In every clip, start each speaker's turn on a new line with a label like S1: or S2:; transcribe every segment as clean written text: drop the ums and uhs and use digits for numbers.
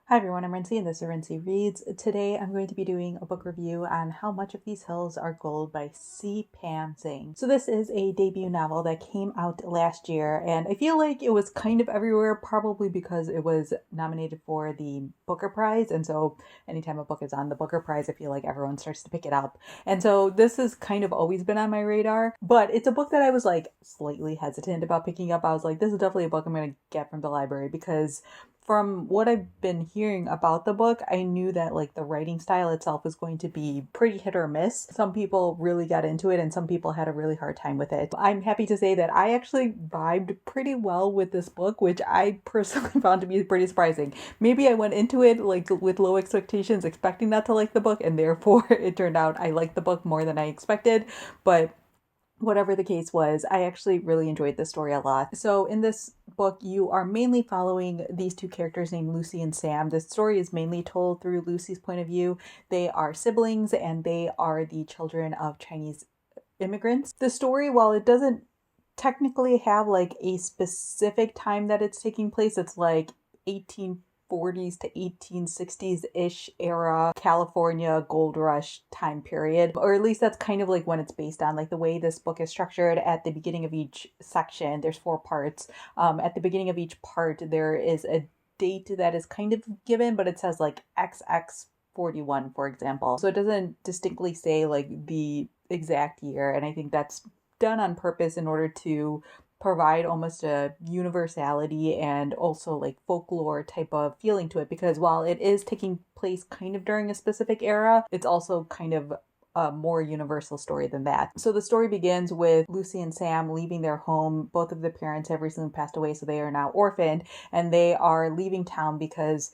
S1: Hi everyone, I'm Rincey and this is Rincey Reads. Today I'm going to be doing a book review on How Much of These Hills Are Gold by C. Pam Zhang. So this is a debut novel that came out last year and I feel like it was kind of everywhere, probably because it was nominated for the Booker Prize, and so anytime a book is on the Booker Prize I feel like everyone starts to pick it up. And so this has kind of always been on my radar, but it's a book that I was like slightly hesitant about picking up. I was like, this is definitely a book I'm going to get from the library because from what I've been hearing about the book, I knew that like the writing style itself was going to be pretty hit or miss. Some people really got into it and some people had a really hard time with it. I'm happy to say that I actually vibed pretty well with this book, which I personally found to be pretty surprising. Maybe I went into it like with low expectations, expecting not to like the book, and therefore it turned out I liked the book more than I expected. But whatever the case was, I actually really enjoyed this story a lot. So in this book, you are mainly following these two characters named Lucy and Sam. The story is mainly told through Lucy's point of view. They are siblings and they are the children of Chinese immigrants. The story, while it doesn't technically have like a specific time that it's taking place, it's like 1840s to 1860s-ish era California gold rush time period, or at least that's kind of like when it's based on. Like the way this book is structured, at the beginning of each section, there's 4 parts. At the beginning of each part there is a date that is kind of given, but it says like XX 41, for example. So it doesn't distinctly say like the exact year, and I think that's done on purpose in order to provide almost a universality and also like folklore type of feeling to it, because while it is taking place kind of during a specific era, it's also kind of a more universal story than that. So the story begins with Lucy and Sam leaving their home. Both of the parents have recently passed away, so they are now orphaned, and they are leaving town because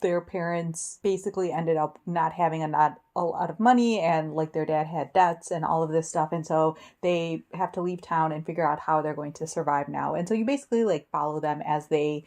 S1: their parents basically ended up not having a lot of money, and like their dad had debts and all of this stuff, and so they have to leave town and figure out how they're going to survive now. And so you basically like follow them as they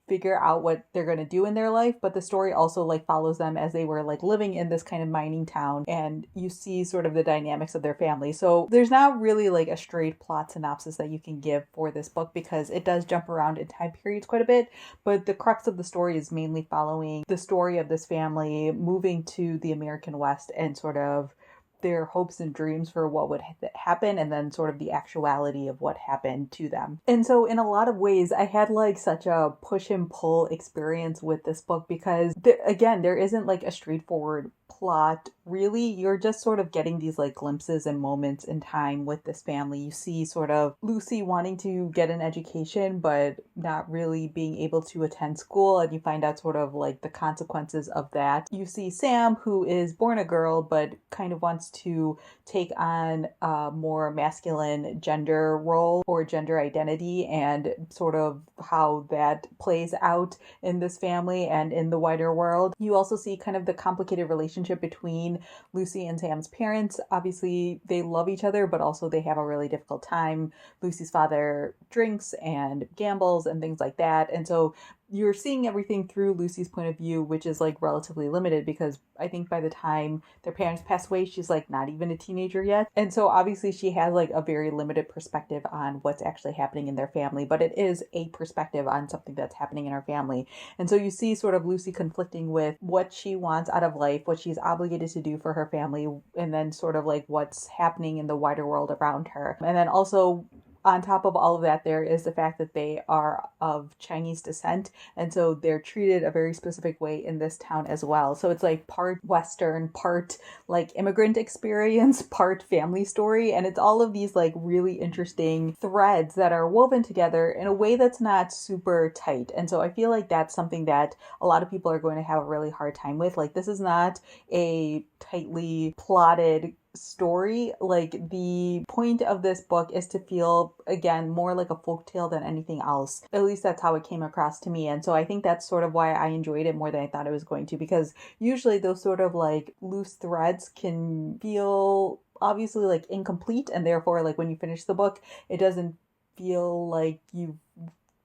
S1: figure out what they're going to do in their life, but the story also like follows them as they were like living in this kind of mining town, and you see sort of the dynamics of their family. So there's not really like a straight plot synopsis that you can give for this book because it does jump around in time periods quite a bit, but the crux of the story is mainly following the story of this family moving to the American West and sort of their hopes and dreams for what would happen, and then sort of the actuality of what happened to them. And so in a lot of ways I had like such a push and pull experience with this book because again, there isn't like a straightforward plot really. You're just sort of getting these like glimpses and moments in time with this family. You see sort of Lucy wanting to get an education but not really being able to attend school, and you find out sort of like the consequences of that. You see Sam, who is born a girl but kind of wants to take on a more masculine gender role or gender identity, and sort of how that plays out in this family and in the wider world. You also see kind of the complicated relationship between Lucy and Sam's parents. Obviously they love each other, but also they have a really difficult time. Lucy's father drinks and gambles and things like that, and so you're seeing everything through Lucy's point of view, which is like relatively limited because I think by the time their parents pass away, she's like not even a teenager yet. And so obviously she has like a very limited perspective on what's actually happening in their family, but it is a perspective on something that's happening in her family. And so you see sort of Lucy conflicting with what she wants out of life, what she's obligated to do for her family, and then sort of like what's happening in the wider world around her. And then also on top of all of that, there is the fact that they are of Chinese descent, and so they're treated a very specific way in this town as well. So it's like part Western, part like immigrant experience, part family story, and it's all of these like really interesting threads that are woven together in a way that's not super tight. And so I feel like that's something that a lot of people are going to have a really hard time with. Like, this is not a tightly plotted story. Like, the point of this book is to feel, again, more like a folktale than anything else. At least that's how it came across to me. And so I think that's sort of why I enjoyed it more than I thought it was going to, because usually those sort of like loose threads can feel obviously like incomplete, and therefore like when you finish the book it doesn't feel like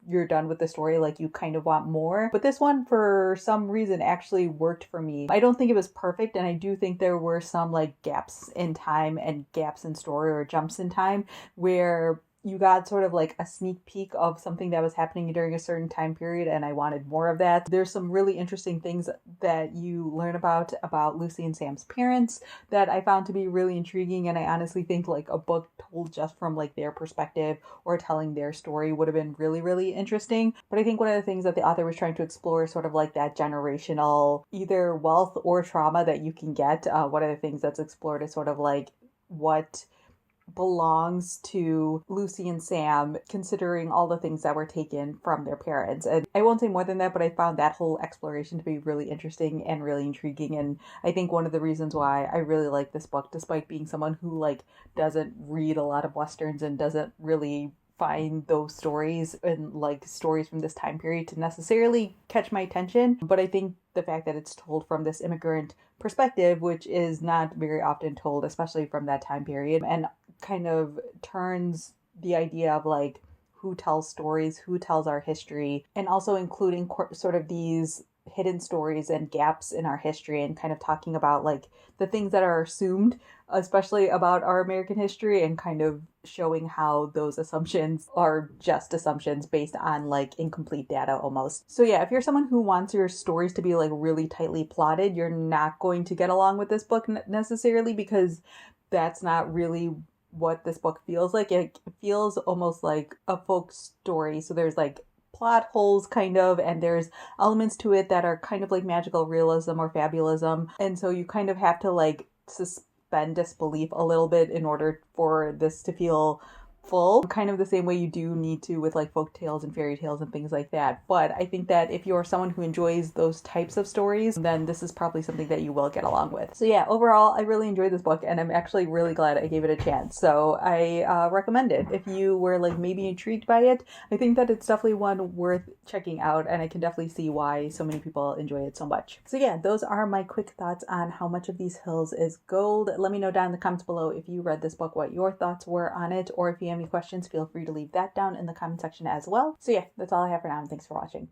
S1: you're done with the story, like you kind of want more. But this one, for some reason, actually worked for me. I don't think it was perfect, and I do think there were some like gaps in time and gaps in story or jumps in time where you got sort of like a sneak peek of something that was happening during a certain time period, and I wanted more of that. There's some really interesting things that you learn about Lucy and Sam's parents that I found to be really intriguing, and I honestly think like a book told just from like their perspective or telling their story would have been really, really interesting. But I think one of the things that the author was trying to explore is sort of like that generational either wealth or trauma that you can get. One of the things that's explored is sort of like what belongs to Lucy and Sam, considering all the things that were taken from their parents. And I won't say more than that, but I found that whole exploration to be really interesting and really intriguing. And I think one of the reasons why I really like this book, despite being someone who like doesn't read a lot of Westerns and doesn't really find those stories and like stories from this time period to necessarily catch my attention. But I think the fact that it's told from this immigrant perspective, which is not very often told, especially from that time period, and kind of turns the idea of like who tells stories, who tells our history, and also including sort of these hidden stories and gaps in our history, and kind of talking about like the things that are assumed, especially about our American history, and kind of showing how those assumptions are just assumptions based on like incomplete data almost. So yeah, if you're someone who wants your stories to be like really tightly plotted, you're not going to get along with this book necessarily, because that's not really what this book feels like. It feels almost like a folk story. So there's like plot holes kind of, and there's elements to it that are kind of like magical realism or fabulism. And so you kind of have to like suspend disbelief a little bit in order for this to feel full, kind of the same way you do need to with like folk tales and fairy tales and things like that. But I think that if you're someone who enjoys those types of stories, then this is probably something that you will get along with. So yeah, overall, I really enjoyed this book, and I'm actually really glad I gave it a chance. So I recommend it. If you were like maybe intrigued by it, I think that it's definitely one worth checking out, and I can definitely see why so many people enjoy it so much. So yeah, those are my quick thoughts on How Much of These Hills is Gold. Let me know down in the comments below if you read this book, what your thoughts were on it, or if you have any questions, feel free to leave that down in the comment section as well. So yeah, that's all I have for now, and thanks for watching.